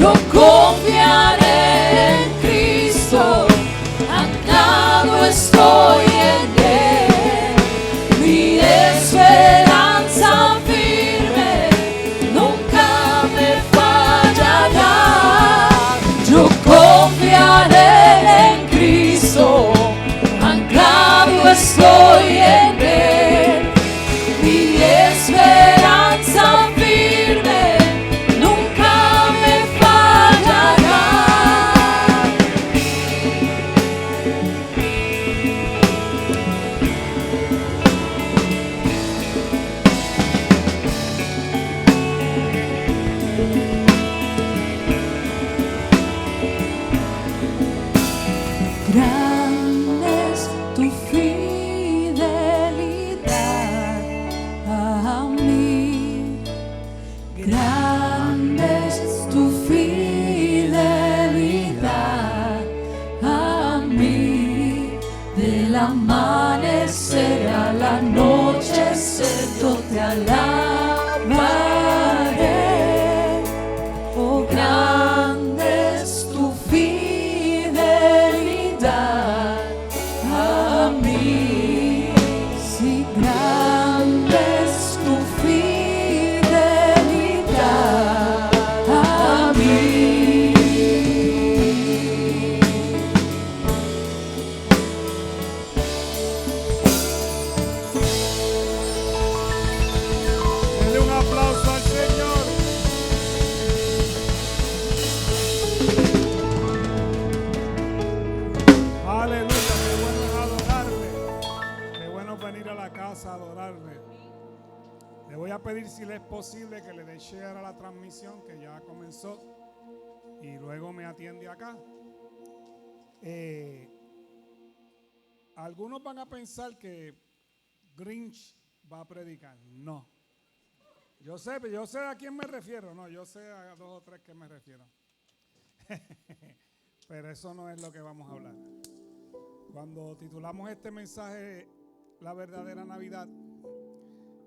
Yo confiaré en Cristo, anclado estoy en Él. Mi esperanza firme nunca me fallará. Yo confiaré en Cristo, anclado estoy en Él. Mi esperanza firme nunca me fallará. Grande es tu fidelidad a mí. Grande es tu fidelidad a mí. Del amanecer al anochecer yo te alabaré. Oh, grande es tu fidelidad a mí. Sí, grande es tu fidelidad a mí. Denle un aplauso al Señor. Aleluya, qué bueno es adorarle. Qué bueno es venir a la casa a adorarle. Le voy a pedir, si le es posible, que le dé share a la transmisión que ya comenzó y luego me atiende acá. Algunos van a pensar que Grinch va a predicar. No. Yo sé a quién me refiero. No, yo sé a 2 o 3 que me refiero. Pero eso no es lo que vamos a hablar. Cuando titulamos este mensaje La verdadera Navidad,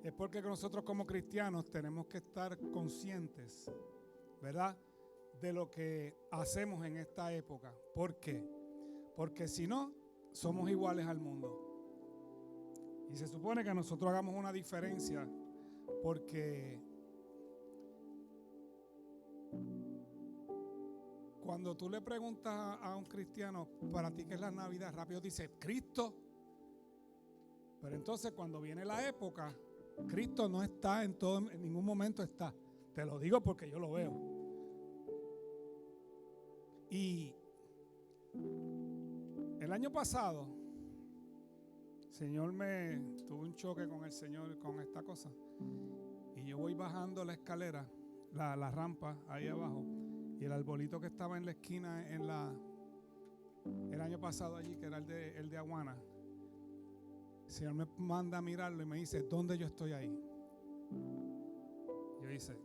es porque nosotros como cristianos tenemos que estar conscientes, ¿verdad?, de lo que hacemos en esta época. ¿Por qué? Porque si no, somos iguales al mundo. Y se supone que nosotros hagamos una diferencia, porque cuando tú le preguntas a un cristiano, ¿para ti qué es la Navidad?, rápido dice, Cristo. Pero entonces cuando viene la época, Cristo no está en ningún momento está. Te lo digo porque yo lo veo. Y el año pasado, tuve un choque con el Señor con esta cosa. Y yo voy bajando la escalera, la rampa ahí abajo. Y el arbolito que estaba en la esquina el año pasado allí, que era el de Aguana, el Señor me manda a mirarlo y me dice, ¿dónde yo estoy ahí? Yo hice,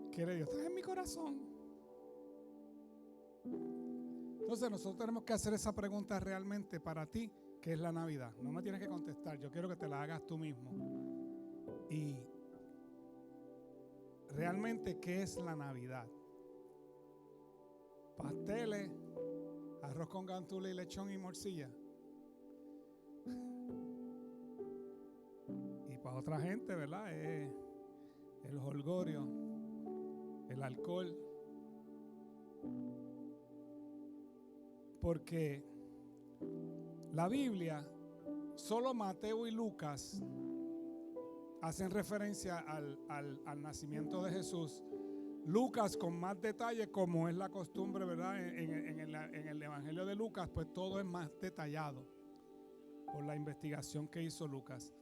¿qué le digo? Estás en mi corazón. Entonces nosotros tenemos que hacer esa pregunta realmente para ti, ¿qué es la Navidad? No me tienes que contestar, yo quiero que te la hagas tú mismo. Y realmente, ¿qué es la Navidad? Pasteles, arroz con gandules y lechón y morcilla. Y para otra gente, ¿verdad?, es el jolgorio, el alcohol. Porque la Biblia, solo Mateo y Lucas hacen referencia al nacimiento de Jesús. Lucas con más detalle, como es la costumbre, ¿verdad? En el Evangelio de Lucas, pues todo es más detallado por la investigación que hizo Lucas.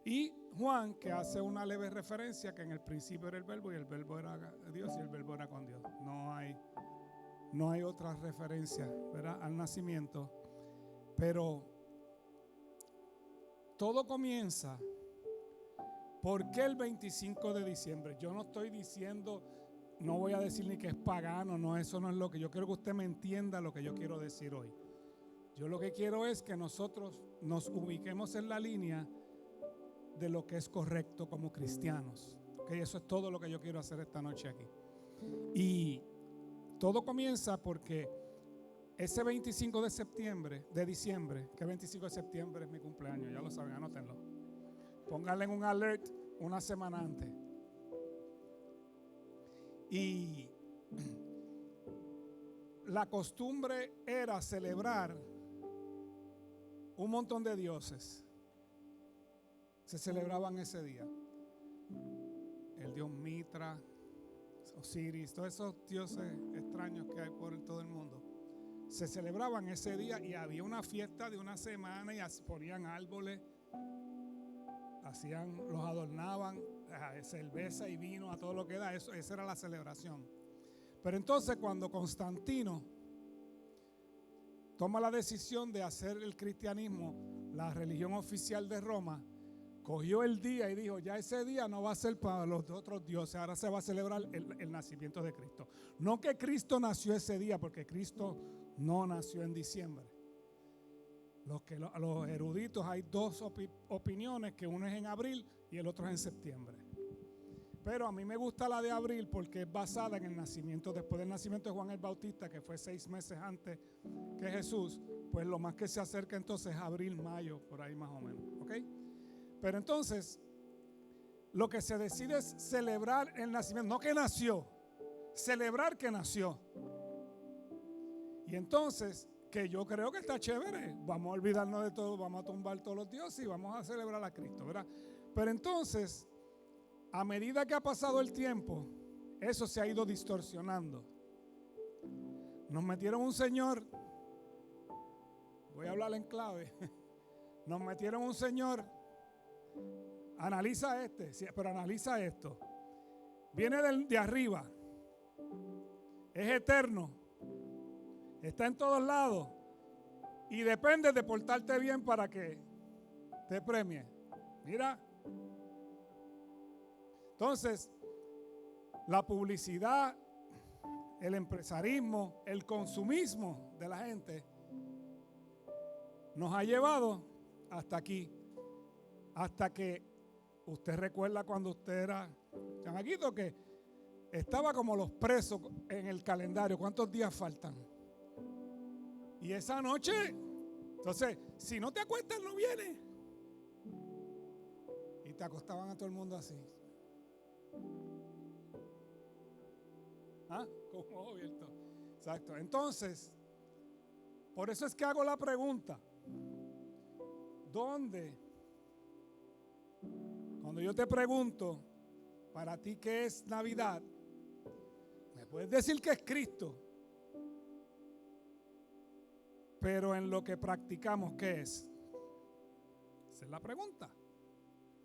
Y Juan, que hace una leve referencia que en el principio era el verbo y el verbo era Dios y el verbo era con Dios. No hay otra referencia, ¿verdad?, al nacimiento. Pero todo comienza. ¿Por qué el 25 de diciembre? Yo no estoy diciendo, no voy a decir ni que es pagano, no, eso no es lo que yo quiero que usted me entienda lo que yo quiero decir hoy. Yo lo que quiero es que nosotros nos ubiquemos en la línea de lo que es correcto como cristianos. Ok, eso es todo lo que yo quiero hacer esta noche aquí. Y todo comienza porque ese 25 de diciembre, que 25 de septiembre es mi cumpleaños, ya lo saben, anótenlo. Pónganle en un alert una semana antes. Y la costumbre era celebrar un montón de dioses. Se celebraban ese día. El dios Mitra, Osiris, todos esos dioses extraños que hay por todo el mundo. Se celebraban ese día y había una fiesta de una semana y ponían árboles, los adornaban, cerveza y vino, a todo lo que da, esa era la celebración. Pero entonces cuando Constantino toma la decisión de hacer el cristianismo la religión oficial de Roma, cogió el día y dijo, ya ese día no va a ser para los otros dioses, ahora se va a celebrar el nacimiento de Cristo. No que Cristo nació ese día, porque Cristo no nació en diciembre. Los eruditos, hay dos opiniones, que uno es en abril y el otro es en septiembre. Pero a mí me gusta la de abril porque es basada en el nacimiento, después del nacimiento de Juan el Bautista, que fue 6 meses antes que Jesús. Pues lo más que se acerca entonces es abril, mayo, por ahí más o menos, ¿ok? Pero entonces, lo que se decide es celebrar el nacimiento, no que nació, celebrar que nació. Y entonces, que yo creo que está chévere, vamos a olvidarnos de todo, vamos a tumbar todos los dioses y vamos a celebrar a Cristo, ¿verdad? Pero entonces, a medida que ha pasado el tiempo, eso se ha ido distorsionando. Nos metieron un señor, voy a hablar en clave, nos metieron un señor. Analiza pero analiza esto. Viene de arriba. Es eterno. Está en todos lados. Y depende de portarte bien para que te premie. Mira. Entonces, la publicidad, el empresarismo, el consumismo de la gente nos ha llevado hasta aquí. Hasta que usted recuerda cuando usted era chamaquito que estaba como los presos en el calendario. ¿Cuántos días faltan? Y esa noche, entonces, si no te acuestas, no viene. Y te acostaban a todo el mundo así. ¿Ah? Con un ojo abierto. Exacto. Entonces, por eso es que hago la pregunta. ¿Dónde? Cuando yo te pregunto, para ti, ¿qué es Navidad? Me puedes decir que es Cristo. Pero en lo que practicamos, ¿qué es? Esa es la pregunta.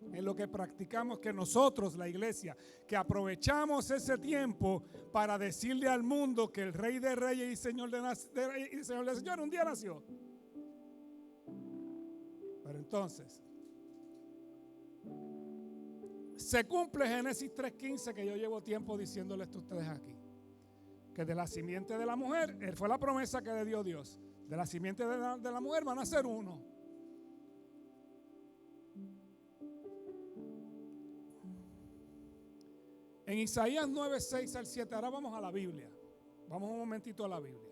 En lo que practicamos, que nosotros, la iglesia, que aprovechamos ese tiempo para decirle al mundo que el Rey de Reyes y Señor de Señores un día nació. Pero entonces, se cumple Génesis 3:15, que yo llevo tiempo diciéndoles a ustedes aquí, que de la simiente de la mujer, fue la promesa que le dio Dios, de la simiente de la mujer van a ser uno. En Isaías 9:6 al 7, ahora vamos a la Biblia, vamos un momentito a la Biblia.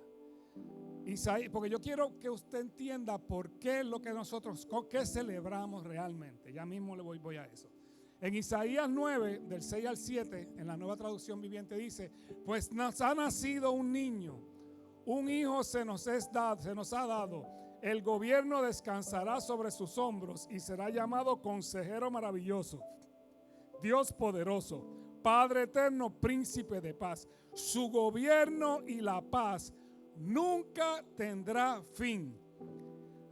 Isaías, porque yo quiero que usted entienda por qué lo que nosotros, qué celebramos realmente. Ya mismo le voy a eso. En Isaías 9, del 6 al 7, en la Nueva Traducción Viviente dice, pues nos ha nacido un niño, un hijo se nos ha dado, el gobierno descansará sobre sus hombros y será llamado Consejero Maravilloso, Dios Poderoso, Padre Eterno, Príncipe de Paz. Su gobierno y la paz nunca tendrá fin.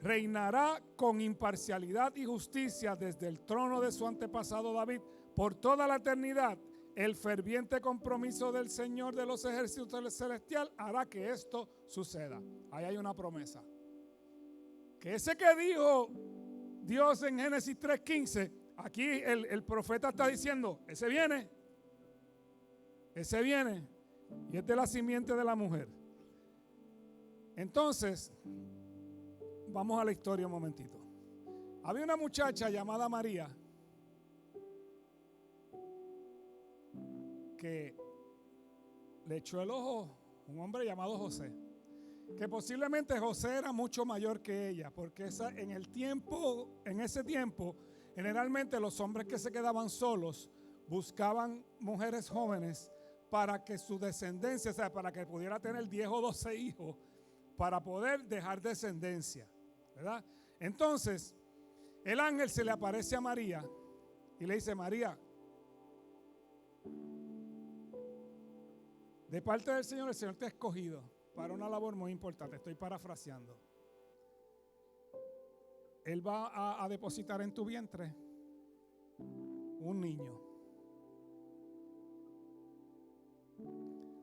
Reinará con imparcialidad y justicia desde el trono de su antepasado David por toda la eternidad. El ferviente compromiso del Señor de los ejércitos celestial hará que esto suceda. Ahí hay una promesa. Que ese que dijo Dios en Génesis 3:15, aquí el profeta está diciendo, ese viene y es de la simiente de la mujer. Entonces, vamos a la historia un momentito. Había una muchacha llamada María que le echó el ojo un hombre llamado José, que posiblemente José era mucho mayor que ella, porque en ese tiempo, generalmente los hombres que se quedaban solos buscaban mujeres jóvenes para que su descendencia, o sea, para que pudiera tener 10 o 12 hijos, para poder dejar descendencia, ¿verdad? Entonces, el ángel se le aparece a María y le dice: María, de parte del Señor, el Señor te ha escogido para una labor muy importante. Estoy parafraseando. Él va a depositar en tu vientre un niño.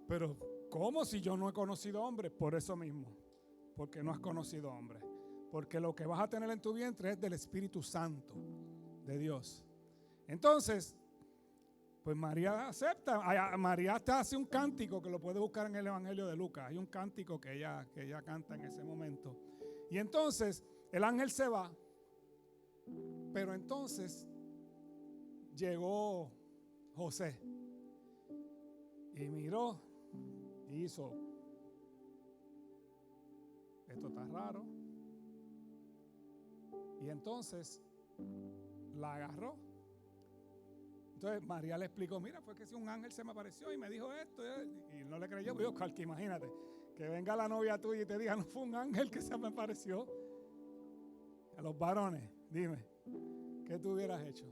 Pero ¿cómo si yo no he conocido hombre? Por eso mismo, porque no has conocido hombre. Porque lo que vas a tener en tu vientre es del Espíritu Santo de Dios. Entonces, pues María acepta. María hasta hace un cántico que lo puede buscar en el Evangelio de Lucas. Hay un cántico que ella canta en ese momento. Y entonces el ángel se va. Pero entonces llegó José y miró y hizo: esto está raro. Y entonces la agarró. Entonces María le explicó: mira, fue que si un ángel se me apareció y me dijo esto, y no le creyó. Pues yo, que imagínate, que venga la novia tuya y te diga: no fue un ángel que se me apareció. A los varones, dime, ¿qué tú hubieras hecho?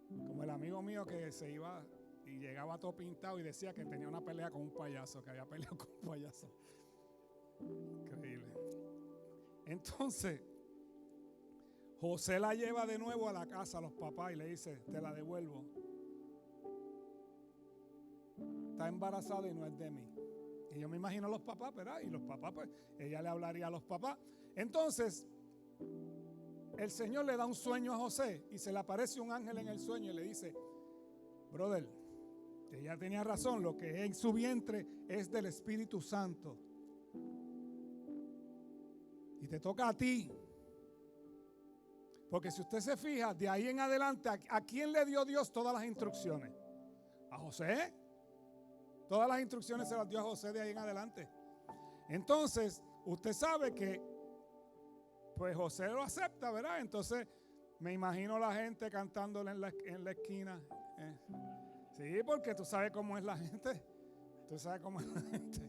Como el amigo mío que se iba y llegaba todo pintado y decía que tenía una pelea con un payaso, que había peleado con un payaso. Increíble. Entonces, José la lleva de nuevo a la casa a los papás y le dice: te la devuelvo. Está embarazada y no es de mí. Y yo me imagino a los papás, ¿verdad? Y los papás, pues, ella le hablaría a los papás. Entonces, el Señor le da un sueño a José y se le aparece un ángel en el sueño y le dice: brother, ella tenía razón, lo que es en su vientre es del Espíritu Santo. Y te toca a ti. Porque si usted se fija, de ahí en adelante, ¿a quién le dio Dios todas las instrucciones? ¿A José? Todas las instrucciones se las dio a José de ahí en adelante. Entonces, usted sabe que pues José lo acepta, ¿verdad? Entonces, me imagino la gente cantándole en la esquina. Sí, porque tú sabes cómo es la gente. Tú sabes cómo es la gente.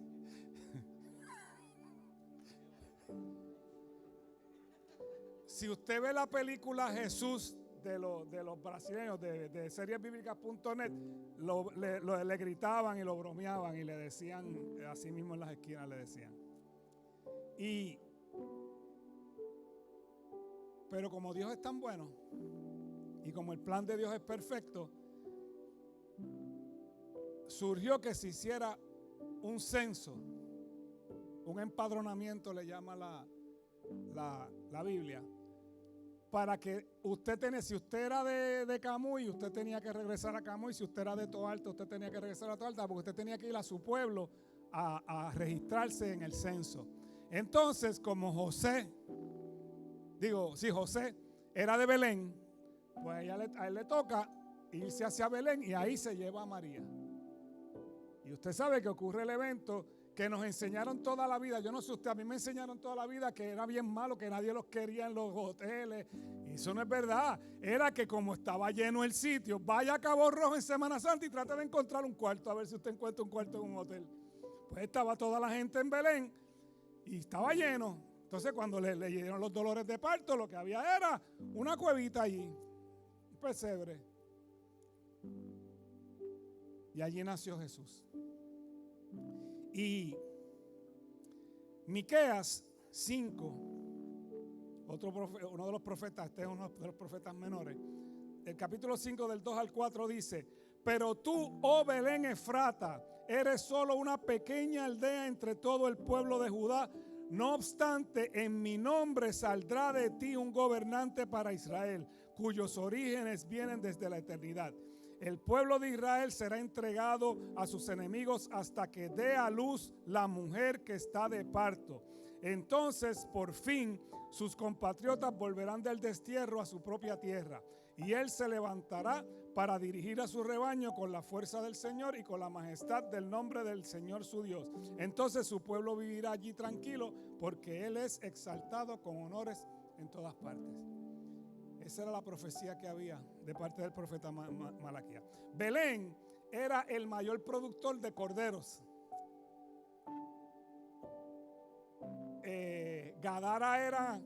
Si usted ve la película Jesús de los brasileños de seriesbiblicas.net, le gritaban y lo bromeaban y le decían, así mismo en las esquinas le decían. Pero como Dios es tan bueno y como el plan de Dios es perfecto, surgió que se hiciera un censo, un empadronamiento le llama la Biblia, para que usted tenía, si usted era de Camuy, usted tenía que regresar a Camuy; si usted era de Toalta, usted tenía que regresar a Toalta, porque usted tenía que ir a su pueblo a registrarse en el censo. Entonces, como José era de Belén, pues a él le toca irse hacia Belén y ahí se lleva a María. Y usted sabe que ocurre el evento que nos enseñaron toda la vida. Yo no sé usted, a mí me enseñaron toda la vida que era bien malo, que nadie los quería en los hoteles. Y eso no es verdad. Era que como estaba lleno el sitio, vaya a Cabo Rojo en Semana Santa y trate de encontrar un cuarto, a ver si usted encuentra un cuarto en un hotel. Pues estaba toda la gente en Belén y estaba lleno. Entonces cuando le dieron los dolores de parto, lo que había era una cuevita allí, un pesebre. Y allí nació Jesús. Y Miqueas 5, uno de los profetas, este es uno de los profetas menores, el capítulo 5 del 2 al 4 dice: pero tú, oh Belén Efrata, eres solo una pequeña aldea entre todo el pueblo de Judá. No obstante, en mi nombre saldrá de ti un gobernante para Israel, cuyos orígenes vienen desde la eternidad. El pueblo de Israel será entregado a sus enemigos hasta que dé a luz la mujer que está de parto. Entonces, por fin, sus compatriotas volverán del destierro a su propia tierra. Y él se levantará para dirigir a su rebaño con la fuerza del Señor y con la majestad del nombre del Señor su Dios. Entonces su pueblo vivirá allí tranquilo, porque él es exaltado con honores en todas partes. Esa era la profecía que había de parte del profeta Malaquías. Belén era el mayor productor de corderos. Gadara era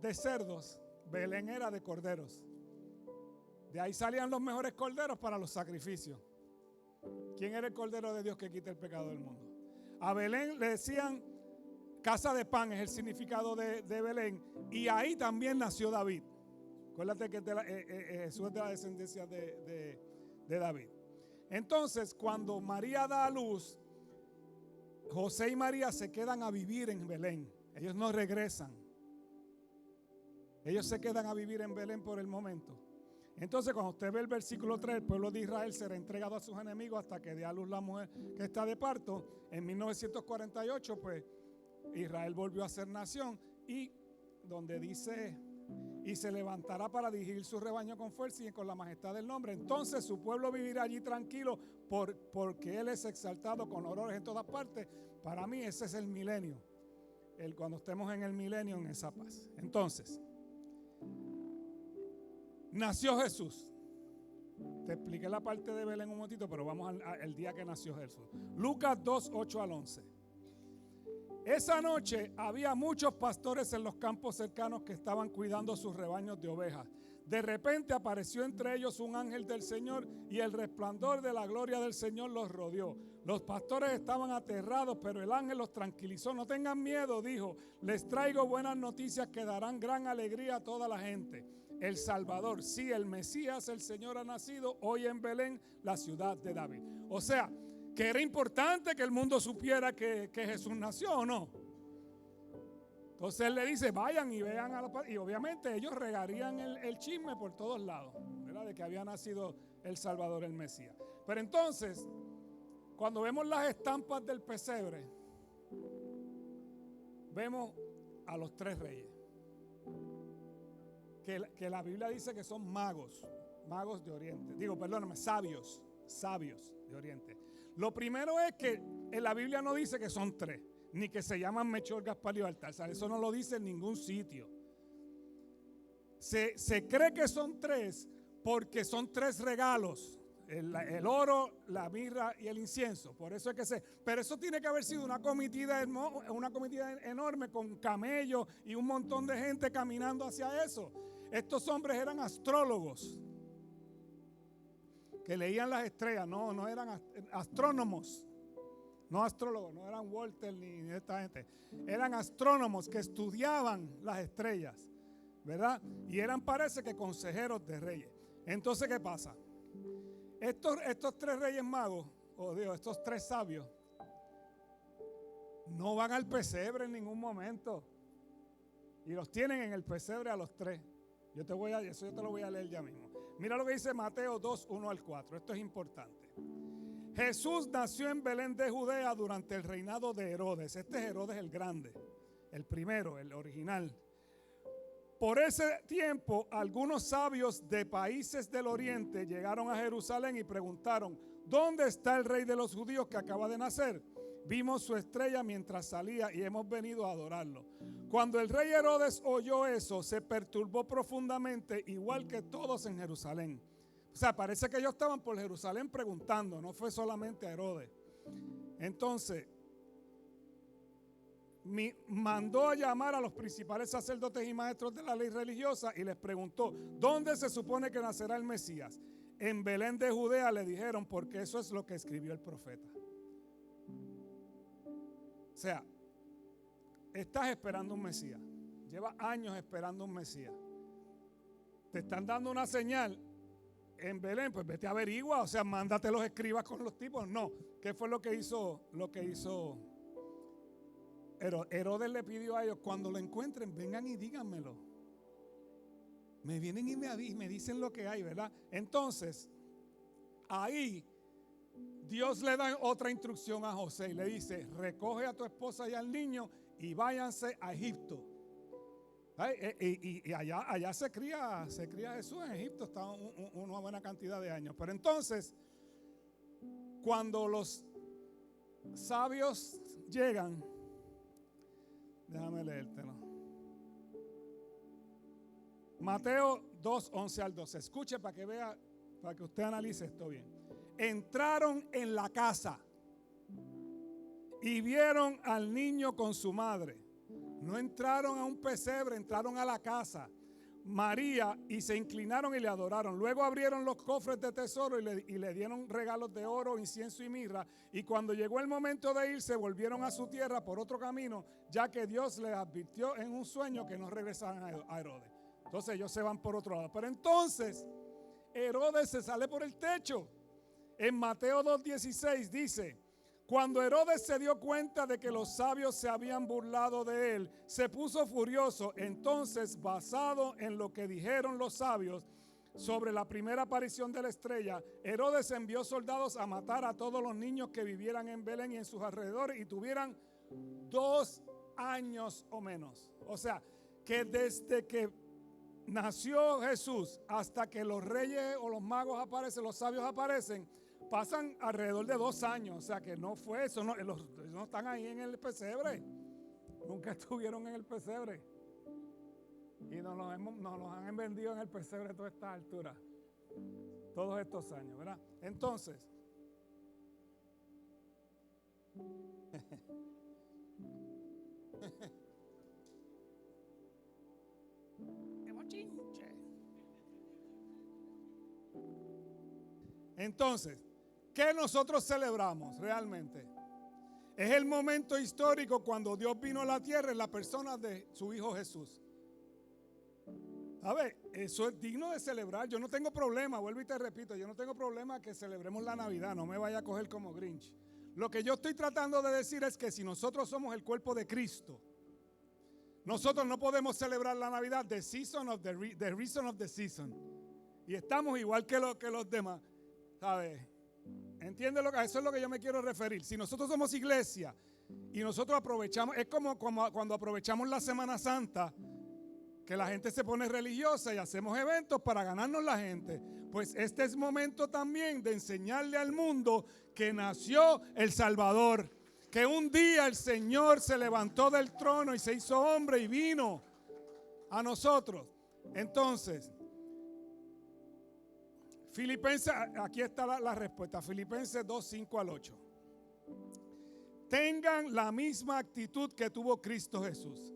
de cerdos, Belén era de corderos. De ahí salían los mejores corderos para los sacrificios. ¿Quién era el cordero de Dios que quita el pecado del mundo? A Belén le decían casa de pan, es el significado de Belén. Y ahí también nació David. Acuérdate que Jesús es de la descendencia de David. Entonces, cuando María da a luz, José y María se quedan a vivir en Belén. Ellos no regresan. Ellos se quedan a vivir en Belén por el momento. Entonces, cuando usted ve el versículo 3, el pueblo de Israel será entregado a sus enemigos hasta que dé a luz la mujer que está de parto. En 1948, pues, Israel volvió a ser nación. Y donde dice, y se levantará para dirigir su rebaño con fuerza y con la majestad del nombre. Entonces su pueblo vivirá allí tranquilo porque él es exaltado con honores en todas partes. Para mí ese es el milenio. Cuando estemos en el milenio, en esa paz. Entonces, nació Jesús. Te expliqué la parte de Belén un momentito, pero vamos al día que nació Jesús. Lucas 2, 8 al 11. Esa noche había muchos pastores en los campos cercanos que estaban cuidando sus rebaños de ovejas. De repente apareció entre ellos un ángel del Señor y el resplandor de la gloria del Señor los rodeó. Los pastores estaban aterrados, pero el ángel los tranquilizó. No tengan miedo, dijo, les traigo buenas noticias que darán gran alegría a toda la gente. El Salvador, sí, el Mesías, el Señor ha nacido hoy en Belén, la ciudad de David. O sea, que era importante que el mundo supiera que Jesús nació, ¿o no? Entonces él le dice, vayan y vean a la... Y obviamente ellos regarían el chisme por todos lados, ¿verdad? De que había nacido el Salvador, el Mesías. Pero entonces, cuando vemos las estampas del pesebre, vemos a los tres reyes. Que la Biblia dice que son magos de Oriente. Digo, perdóname, sabios de Oriente. Lo primero es que en la Biblia no dice que son tres, ni que se llaman Melchor, Gaspar y Baltasar. Eso no lo dice en ningún sitio. Se cree que son tres porque son tres regalos. El oro, la mirra y el incienso. Por eso es que pero eso tiene que haber sido una comitiva enorme con camellos y un montón de gente caminando hacia eso. Estos hombres eran astrólogos que leían las estrellas, no eran astrónomos, no astrólogos, no eran Walter ni esta gente, eran astrónomos que estudiaban las estrellas, ¿verdad? Y eran, parece que, consejeros de reyes. Entonces, ¿qué pasa? Estos tres reyes magos, estos tres sabios, no van al pesebre en ningún momento y los tienen en el pesebre a los tres. Eso yo te lo voy a leer ya mismo. Mira lo que dice Mateo 2, 1 al 4. Esto es importante. Jesús nació en Belén de Judea durante el reinado de Herodes. Este es Herodes el Grande, el primero, el original. Por ese tiempo, algunos sabios de países del oriente llegaron a Jerusalén y preguntaron, ¿dónde está el rey de los judíos que acaba de nacer? Vimos su estrella mientras salía y hemos venido a adorarlo. Cuando el rey Herodes oyó eso, se perturbó profundamente, igual que todos en Jerusalén. O sea, parece que ellos estaban por Jerusalén preguntando, no fue solamente a Herodes. Entonces, mandó a llamar a los principales sacerdotes y maestros de la ley religiosa y les preguntó, ¿dónde se supone que nacerá el Mesías? En Belén de Judea, le dijeron, porque eso es lo que escribió el profeta. O sea, estás esperando un Mesías. Llevas años esperando un Mesías. Te están dando una señal en Belén, pues vete a averigua. O sea, mándate los escribas con los tipos. No, ¿qué fue lo que hizo Herodes? Le pidió a ellos, cuando lo encuentren, vengan y díganmelo. Me vienen y me dicen lo que hay, ¿verdad? Entonces, ahí Dios le da otra instrucción a José y le dice, recoge a tu esposa y al niño y váyanse a Egipto. Y allá se cría Jesús en Egipto, está una buena cantidad de años. Pero entonces, cuando los sabios llegan, déjame leértelo. Mateo 2, 11 al 12. Escuche para que vea, para que usted analice esto bien. Entraron en la casa y vieron al niño con su madre. No entraron a un pesebre, entraron a la casa. María, y se inclinaron y le adoraron. Luego abrieron los cofres de tesoro y le dieron regalos de oro, incienso y mirra. Y cuando llegó el momento de irse, volvieron a su tierra por otro camino, ya que Dios les advirtió en un sueño que no regresaran a Herodes. Entonces ellos se van por otro lado. Pero entonces Herodes se sale por el techo. En Mateo 2:16 dice: cuando Herodes se dio cuenta de que los sabios se habían burlado de él, se puso furioso. Entonces, basado en lo que dijeron los sabios sobre la primera aparición de la estrella, Herodes envió soldados a matar a todos los niños que vivieran en Belén y en sus alrededores y tuvieran 2 años o menos. O sea, que desde que nació Jesús hasta que los reyes o los magos aparecen, los sabios aparecen, pasan alrededor de 2 años. O sea que no fue eso, no están ahí en el pesebre. Nunca estuvieron en el pesebre. Y nos los han vendido en el pesebre toda esta altura. Todos estos años, ¿verdad? Entonces, ¡qué bochinche! Entonces, ¿qué nosotros celebramos realmente? Es el momento histórico cuando Dios vino a la tierra en la persona de su Hijo Jesús. ¿Sabe? Eso es digno de celebrar. Yo no tengo problema, vuelvo y te repito, yo no tengo problema que celebremos la Navidad, no me vaya a coger como Grinch. Lo que yo estoy tratando de decir es que si nosotros somos el cuerpo de Cristo, nosotros no podemos celebrar la Navidad, the reason of the season. Y estamos igual que los demás, ¿sabes? ¿Entiendes lo que? Eso es lo que yo me quiero referir. Si nosotros somos iglesia y nosotros aprovechamos, es como cuando aprovechamos la Semana Santa, que la gente se pone religiosa y hacemos eventos para ganarnos la gente. Pues este es momento también de enseñarle al mundo que nació el Salvador, que un día el Señor se levantó del trono y se hizo hombre y vino a nosotros. Entonces, Filipenses, aquí está la respuesta, Filipenses 2, 5 al 8. Tengan la misma actitud que tuvo Cristo Jesús.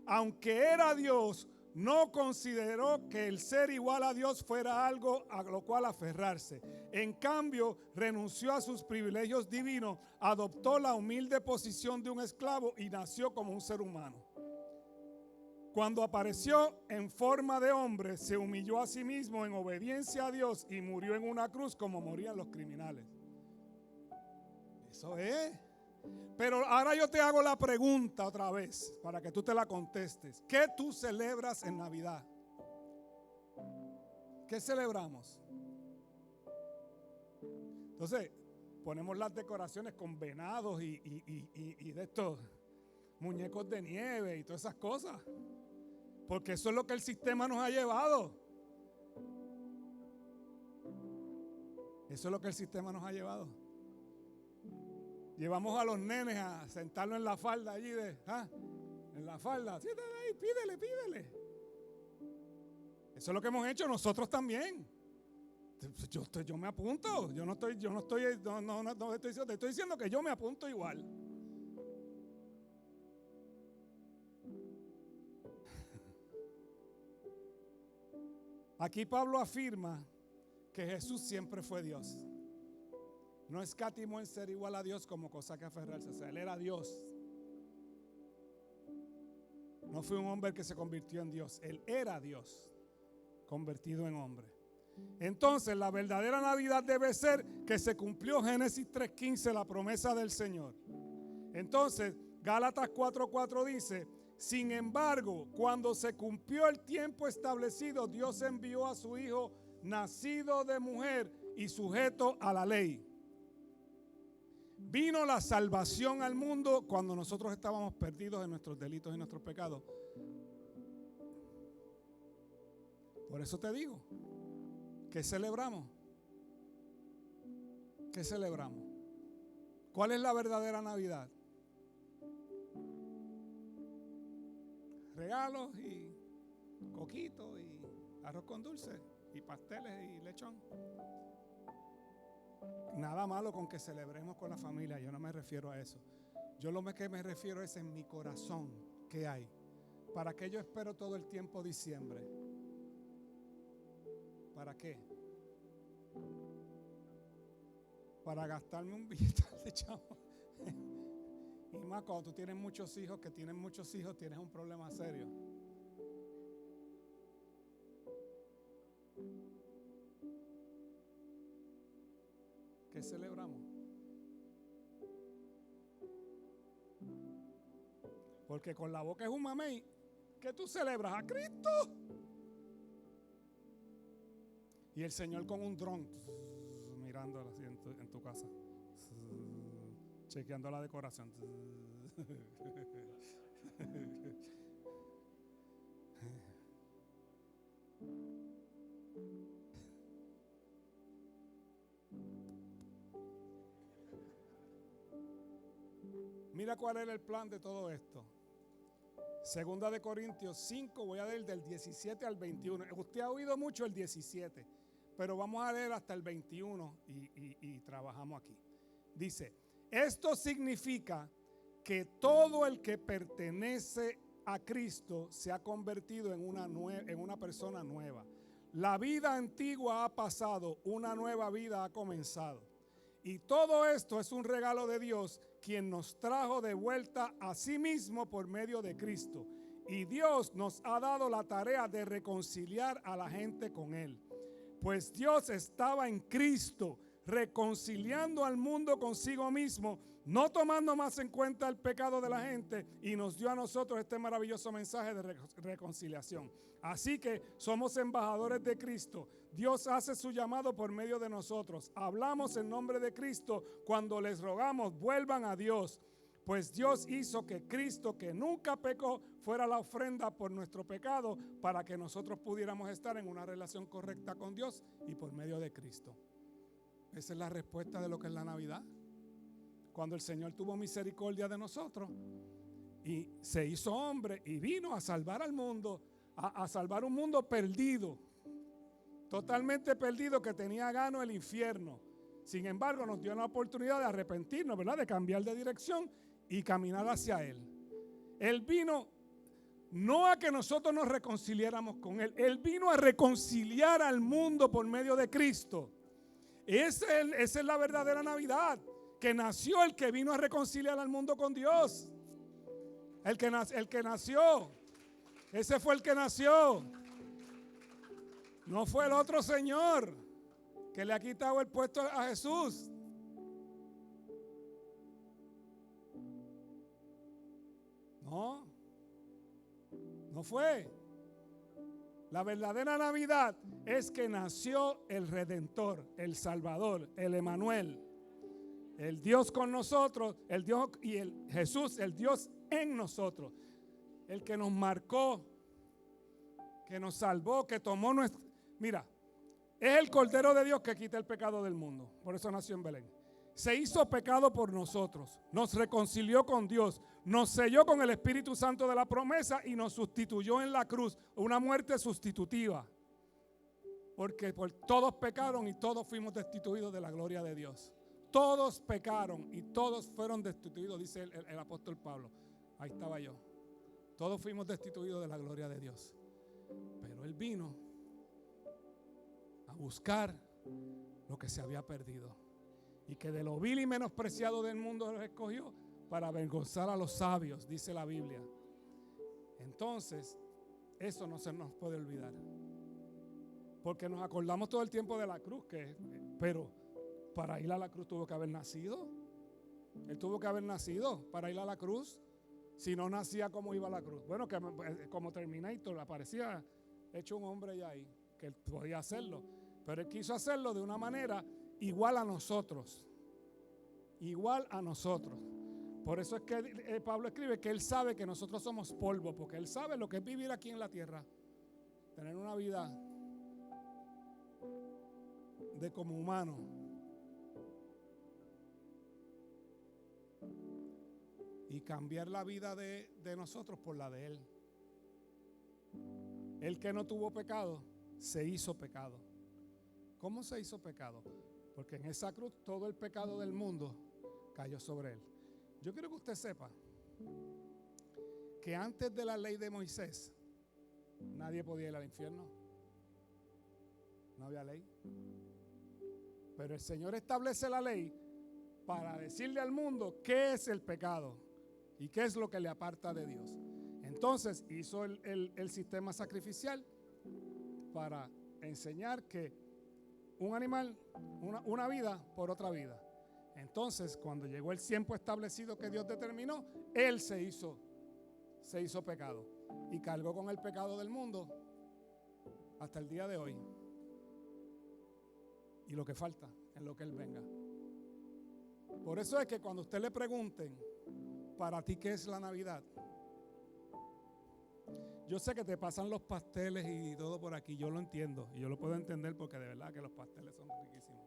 Aunque era Dios, no consideró que el ser igual a Dios fuera algo a lo cual aferrarse. En cambio, renunció a sus privilegios divinos, adoptó la humilde posición de un esclavo y nació como un ser humano. Cuando apareció en forma de hombre, se humilló a sí mismo en obediencia a Dios y murió en una cruz como morían los criminales. Eso es. Pero ahora yo te hago la pregunta otra vez para que tú te la contestes. ¿Qué tú celebras en Navidad? ¿Qué celebramos? Entonces, ponemos las decoraciones con venados y de estos muñecos de nieve y todas esas cosas. Porque eso es lo que el sistema nos ha llevado. Eso es lo que el sistema nos ha llevado. Llevamos a los nenes a sentarlos en la falda allí en la falda. Siéntate ahí, pídele. Eso es lo que hemos hecho nosotros también. Yo me apunto. Te estoy diciendo que yo me apunto igual. Aquí Pablo afirma que Jesús siempre fue Dios. No escatimó en ser igual a Dios como cosa que aferrarse. O sea, él era Dios. No fue un hombre que se convirtió en Dios. Él era Dios, convertido en hombre. Entonces, la verdadera Navidad debe ser que se cumplió Génesis 3:15, la promesa del Señor. Entonces, Gálatas 4:4 dice: sin embargo, cuando se cumplió el tiempo establecido, Dios envió a su Hijo, nacido de mujer y sujeto a la ley. Vino la salvación al mundo cuando nosotros estábamos perdidos en nuestros delitos y nuestros pecados. Por eso te digo, ¿qué celebramos? ¿Qué celebramos? ¿Cuál es la verdadera Navidad? Regalos y coquitos y arroz con dulce y pasteles y lechón. Nada malo con que celebremos con la familia, yo no me refiero a eso. Yo lo que me refiero es en mi corazón, ¿qué hay? ¿Para qué yo espero todo el tiempo diciembre? ¿Para qué? Para gastarme un billete de chavo. Y más cuando tú tienes muchos hijos, que tienen muchos hijos, tienes un problema serio. ¿Qué celebramos? Porque con la boca es un mamey. ¿Qué tú celebras? ¡A Cristo! Y el Señor con un dron mirando así en tu casa, chequeando la decoración. Mira cuál era el plan de todo esto. Segunda de Corintios 5, voy a leer del 17 al 21. Usted ha oído mucho el 17, pero vamos a leer hasta el 21 y trabajamos aquí. Dice, esto significa que todo el que pertenece a Cristo se ha convertido en una persona nueva. La vida antigua ha pasado, una nueva vida ha comenzado. Y todo esto es un regalo de Dios, quien nos trajo de vuelta a sí mismo por medio de Cristo. Y Dios nos ha dado la tarea de reconciliar a la gente con Él. Pues Dios estaba en Cristo, reconciliando al mundo consigo mismo, no tomando más en cuenta el pecado de la gente, y nos dio a nosotros este maravilloso mensaje de reconciliación. Así que somos embajadores de Cristo. Dios hace su llamado por medio de nosotros. Hablamos en nombre de Cristo cuando les rogamos, vuelvan a Dios. Pues Dios hizo que Cristo, que nunca pecó, fuera la ofrenda por nuestro pecado, para que nosotros pudiéramos estar en una relación correcta con Dios y por medio de Cristo. Esa es la respuesta de lo que es la Navidad. Cuando el Señor tuvo misericordia de nosotros y se hizo hombre y vino a salvar al mundo, a salvar un mundo perdido, totalmente perdido, que tenía gano el infierno. Sin embargo, nos dio la oportunidad de arrepentirnos, ¿verdad? De cambiar de dirección y caminar hacia Él. Él vino no a que nosotros nos reconciliáramos con Él. Él vino a reconciliar al mundo por medio de Cristo. Esa es la verdadera Navidad. Que nació el que vino a reconciliar al mundo con Dios. El que nació. Ese fue el que nació. No fue el otro señor que le ha quitado el puesto a Jesús. No fue. La verdadera Navidad es que nació el Redentor, el Salvador, el Emanuel, el Dios con nosotros, el Dios y el Jesús, el Dios en nosotros, el que nos marcó, que nos salvó, que tomó nuestro... Mira, es el Cordero de Dios que quita el pecado del mundo. Por eso nació en Belén. Se hizo pecado por nosotros, nos reconcilió con Dios, nos selló con el Espíritu Santo de la promesa y nos sustituyó en la cruz, una muerte sustitutiva. Porque todos pecaron y todos fuimos destituidos de la gloria de Dios. Todos pecaron y todos fueron destituidos, dice el apóstol Pablo. Ahí estaba yo. Todos fuimos destituidos de la gloria de Dios. Pero Él vino a buscar lo que se había perdido. Y que de lo vil y menospreciado del mundo los escogió para avergonzar a los sabios, dice la Biblia. Entonces, eso no se nos puede olvidar. Porque nos acordamos todo el tiempo de la cruz, pero para ir a la cruz tuvo que haber nacido. Él tuvo que haber nacido para ir a la cruz. Si no nacía, ¿cómo iba a la cruz? Bueno, que como Terminator aparecía hecho un hombre ya ahí, que él podía hacerlo. Pero Él quiso hacerlo de una manera igual a nosotros. igual a nosotros. Por eso es que Pablo escribe que él sabe que nosotros somos polvo, porque él sabe lo que es vivir aquí en la tierra, tener una vida de como humano. Y cambiar la vida de nosotros por la de él. El que no tuvo pecado, se hizo pecado. ¿Cómo se hizo pecado? Porque en esa cruz todo el pecado del mundo cayó sobre él. Yo quiero que usted sepa que antes de la ley de Moisés, nadie podía ir al infierno. No había ley. Pero el Señor establece la ley para decirle al mundo qué es el pecado y qué es lo que le aparta de Dios. Entonces hizo el sistema sacrificial para enseñar que un animal, una vida por otra vida. Entonces, cuando llegó el tiempo establecido que Dios determinó, Él se hizo pecado y cargó con el pecado del mundo hasta el día de hoy. Y lo que falta es lo que Él venga. Por eso es que cuando usted le pregunten, ¿para ti qué es la Navidad? Yo sé que te pasan los pasteles y todo por aquí, yo lo entiendo y yo lo puedo entender porque de verdad que los pasteles son riquísimos.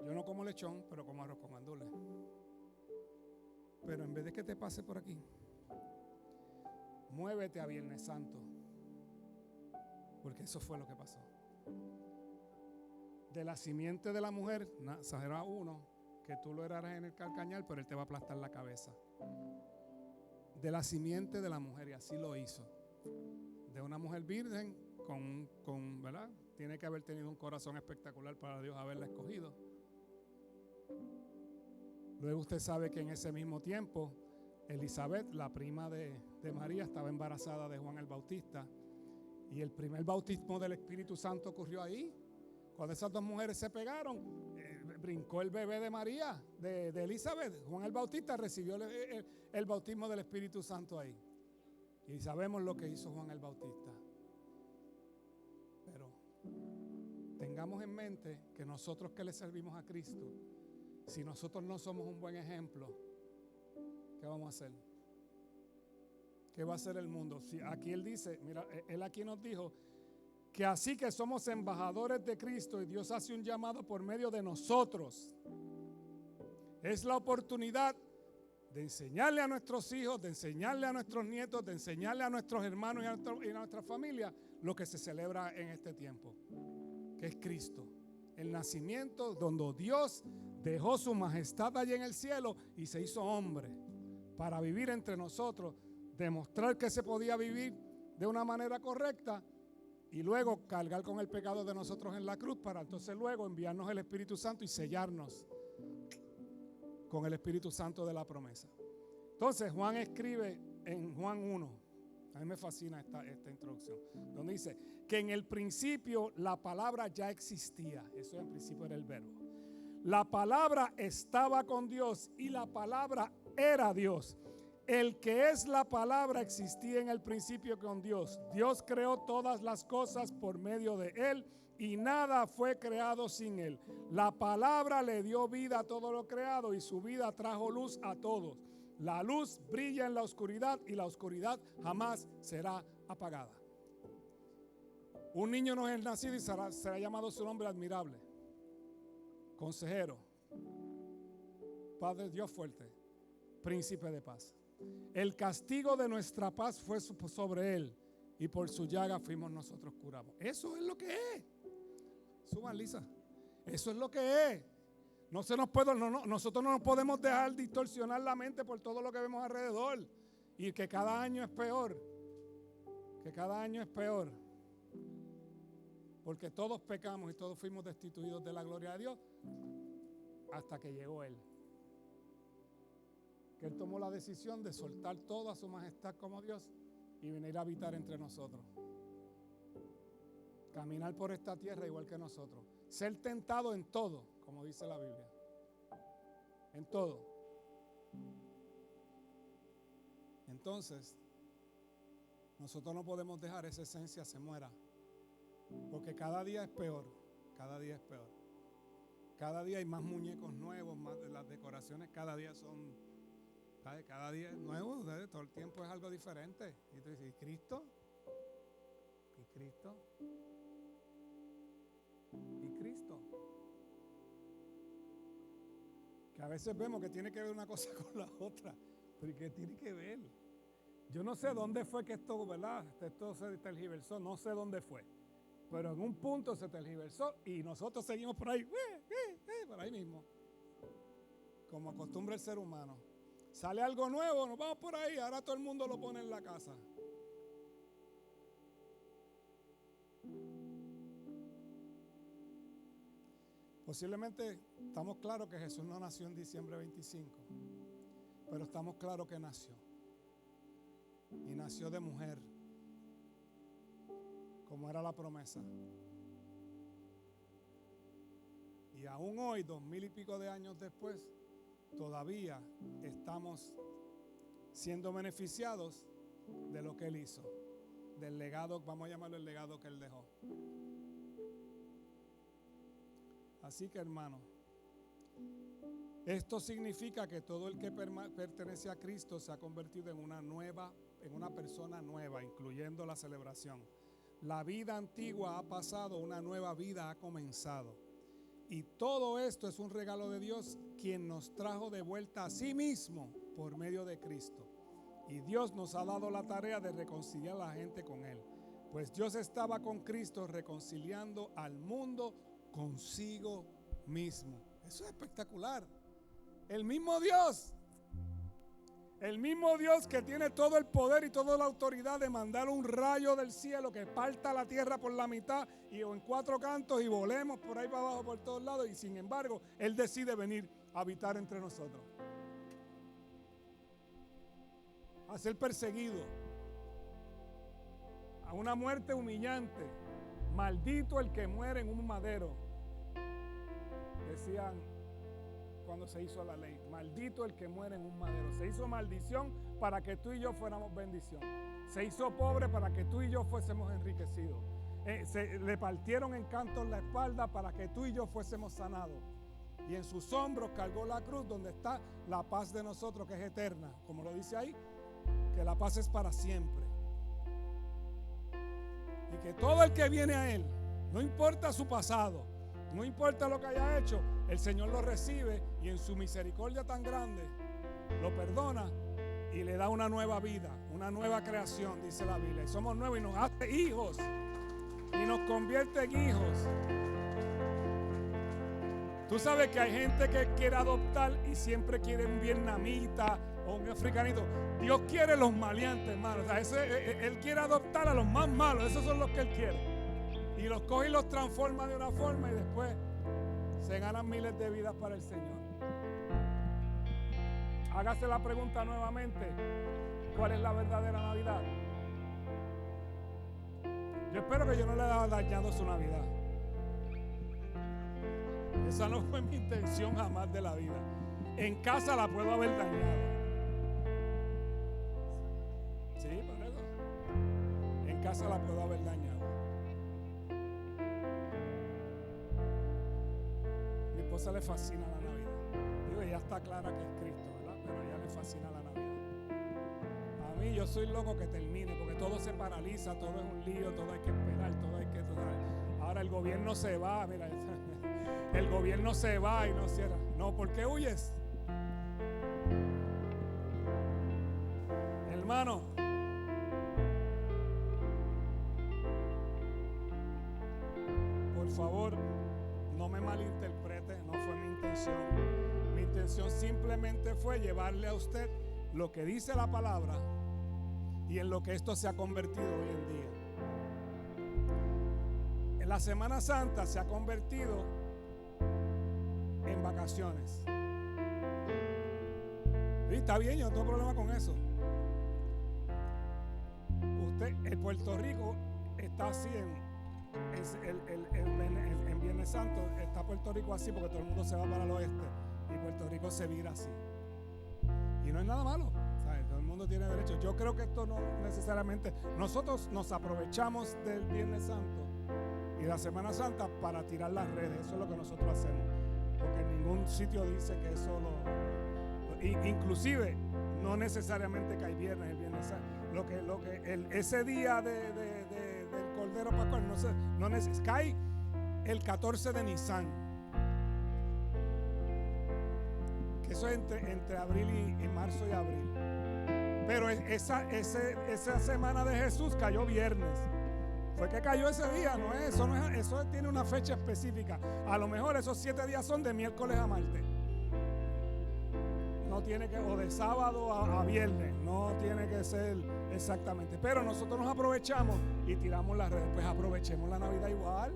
Yo no como lechón, pero como arroz con gandules. Pero en vez de que te pase por aquí, muévete a Viernes Santo, porque eso fue lo que pasó. De la simiente de la mujer saldrá uno que tú lo herarás en el calcañar, pero él te va a aplastar la cabeza. De la simiente de la mujer, y así lo hizo. De una mujer virgen con ¿verdad? Tiene que haber tenido un corazón espectacular para Dios haberla escogido. Luego usted sabe que en ese mismo tiempo Elizabeth, la prima de María, estaba embarazada de Juan el Bautista, y el primer bautismo del Espíritu Santo ocurrió ahí. Cuando esas dos mujeres se pegaron, brincó el bebé de María, de Elizabeth. Juan el Bautista recibió el bautismo del Espíritu Santo ahí. Y sabemos lo que hizo Juan el Bautista. Pero tengamos en mente que nosotros que le servimos a Cristo, si nosotros no somos un buen ejemplo, ¿qué vamos a hacer? ¿Qué va a hacer el mundo? Si aquí él dice, mira, él aquí nos dijo que así que somos embajadores de Cristo y Dios hace un llamado por medio de nosotros. Es la oportunidad de enseñarle a nuestros hijos, de enseñarle a nuestros nietos, de enseñarle a nuestros hermanos y a nuestra familia lo que se celebra en este tiempo, que es Cristo. El nacimiento donde Dios dejó su majestad allí en el cielo y se hizo hombre para vivir entre nosotros, demostrar que se podía vivir de una manera correcta y luego cargar con el pecado de nosotros en la cruz para entonces luego enviarnos el Espíritu Santo y sellarnos con el Espíritu Santo de la promesa. Entonces Juan escribe en Juan 1, a mí me fascina esta introducción, donde dice que en el principio la palabra ya existía. Eso en principio era el verbo. La palabra estaba con Dios y la palabra era Dios. El que es la palabra existía en el principio con Dios. Dios creó todas las cosas por medio de Él y nada fue creado sin Él. La palabra le dio vida a todo lo creado y su vida trajo luz a todos. La luz brilla en la oscuridad y la oscuridad jamás será apagada. Un niño nos es nacido y será llamado su nombre admirable, consejero, Padre Dios fuerte, príncipe de paz. El castigo de nuestra paz fue sobre él y por su llaga fuimos nosotros curados. Eso es lo que es. Suban, Lisa. Eso es lo que es. Nosotros no nos podemos dejar distorsionar la mente por todo lo que vemos alrededor y que cada año es peor. Que cada año es peor. Porque todos pecamos y todos fuimos destituidos de la gloria de Dios hasta que llegó Él. Que Él tomó la decisión de soltar toda su majestad como Dios y venir a habitar entre nosotros. Caminar por esta tierra igual que nosotros. Ser tentado en todo, como dice la Biblia. En todo. Entonces, nosotros no podemos dejar esa esencia se muera. Porque cada día es peor. Cada día es peor. Cada día hay más muñecos nuevos, más las decoraciones cada día son, ¿sabes? Cada día es nuevo, ¿sabes? Todo el tiempo es algo diferente. Y tú dices, ¿y Cristo? ¿Y Cristo? ¿Y Cristo? Que a veces vemos que tiene que ver una cosa con la otra, pero ¿qué tiene que ver? Yo no sé dónde fue que esto, ¿verdad? Esto se tergiversó, no sé dónde fue. Pero en un punto se tergiversó y nosotros seguimos por ahí mismo. Como acostumbra el ser humano. Sale algo nuevo, nos vamos por ahí, ahora todo el mundo lo pone en la casa. Posiblemente estamos claros que Jesús no nació en diciembre 25, pero estamos claros que nació. Y nació de mujer, como era la promesa. Y aún hoy, 2000 y pico de años después, todavía estamos siendo beneficiados de lo que Él hizo, del legado, vamos a llamarlo el legado que Él dejó. Así que, hermano, esto significa que todo el que pertenece a Cristo se ha convertido en una persona nueva, incluyendo la celebración. La vida antigua ha pasado, una nueva vida ha comenzado. Y todo esto es un regalo de Dios, quien nos trajo de vuelta a sí mismo por medio de Cristo. Y Dios nos ha dado la tarea de reconciliar a la gente con Él. Pues Dios estaba con Cristo reconciliando al mundo consigo mismo. Eso es espectacular. El mismo Dios que tiene todo el poder y toda la autoridad de mandar un rayo del cielo que parta la tierra por la mitad y en 4 cantos y volemos por ahí para abajo por todos lados, y sin embargo Él decide venir a habitar entre nosotros, a ser perseguido, a una muerte humillante. Maldito el que muere en un madero, decían cuando se hizo la ley. Maldito el que muere en un madero. Se hizo maldición para que tú y yo fuéramos bendición. Se hizo pobre para que tú y yo fuésemos enriquecidos. Le partieron en cantos la espalda para que tú y yo fuésemos sanados. Y en sus hombros cargó la cruz, donde está la paz de nosotros, que es eterna. Como lo dice ahí, que la paz es para siempre. Y que todo el que viene a Él, no importa su pasado, no importa lo que haya hecho, el Señor lo recibe y en su misericordia tan grande lo perdona y le da una nueva vida, una nueva creación, dice la Biblia. Y somos nuevos y nos hace hijos y nos convierte en hijos. Tú sabes que hay gente que quiere adoptar y siempre quiere un vietnamita o un africanito. Dios quiere los maleantes, hermano. O sea, Él quiere adoptar a los más malos. Esos son los que Él quiere. Y los coge y los transforma de una forma y después se ganan miles de vidas para el Señor. Hágase la pregunta nuevamente: ¿cuál es la verdadera Navidad? Yo espero que yo no le haya dañado su Navidad. Esa no fue mi intención jamás de la vida. En casa la puedo haber dañado. Sí, por eso. En casa la puedo haber dañado. Mi esposa le fascina la Navidad. Digo, ella está clara que es Cristo, ¿verdad? Pero a ella le fascina la Navidad. A mí, yo soy loco que termine, porque todo se paraliza, todo es un lío, todo hay que esperar, todo hay que... Ahora el gobierno se va, mira, el gobierno se va y no cierra. No, ¿por qué huyes? Hermano, por favor, no me malinterprete, no fue mi intención. Mi intención simplemente fue llevarle a usted lo que dice la palabra y en lo que esto se ha convertido hoy en día. En la Semana Santa se ha convertido en vacaciones. Y está bien, yo no tengo problema con eso. En Puerto Rico está así en Viernes Santo, está Puerto Rico así porque todo el mundo se va para el oeste y Puerto Rico se vira así. Y no es nada malo, ¿sabes? Todo el mundo tiene derecho. Yo creo que esto no necesariamente, nosotros nos aprovechamos del Viernes Santo y la Semana Santa para tirar las redes. Eso es lo que nosotros hacemos. porque en ningún sitio dice que eso inclusive no necesariamente cae viernes, el viernes santo. Ese día del Cordero Pascual cae el 14 de Nisan, que eso es entre abril y marzo y abril. Pero esa semana de Jesús cayó viernes. Fue que cayó ese día, eso tiene una fecha específica. A lo mejor esos 7 días son de miércoles a martes. No tiene que, o de sábado a viernes, no tiene que ser exactamente. Pero nosotros nos aprovechamos y tiramos las redes. Pues aprovechemos la Navidad igual.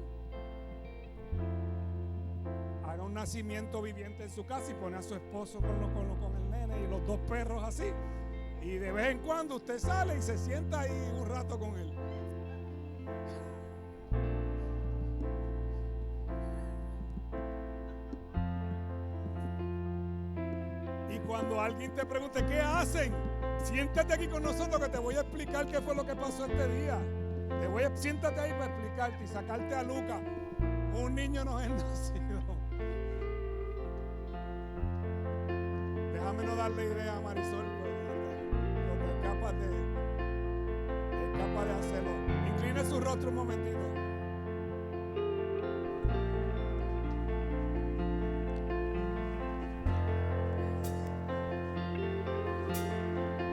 Haga un nacimiento viviente en su casa y pone a su esposo con el nene y los 2 perros así. Y de vez en cuando usted sale y se sienta ahí un rato con él. Y cuando alguien te pregunte qué hacen, siéntate aquí con nosotros que te voy a explicar qué fue lo que pasó este día. Siéntate ahí para explicarte y sacarte a Lucas. Un niño nos es nacido. Déjame no darle idea a Marisol, porque es capaz de hacerlo. Incline su rostro un momentito.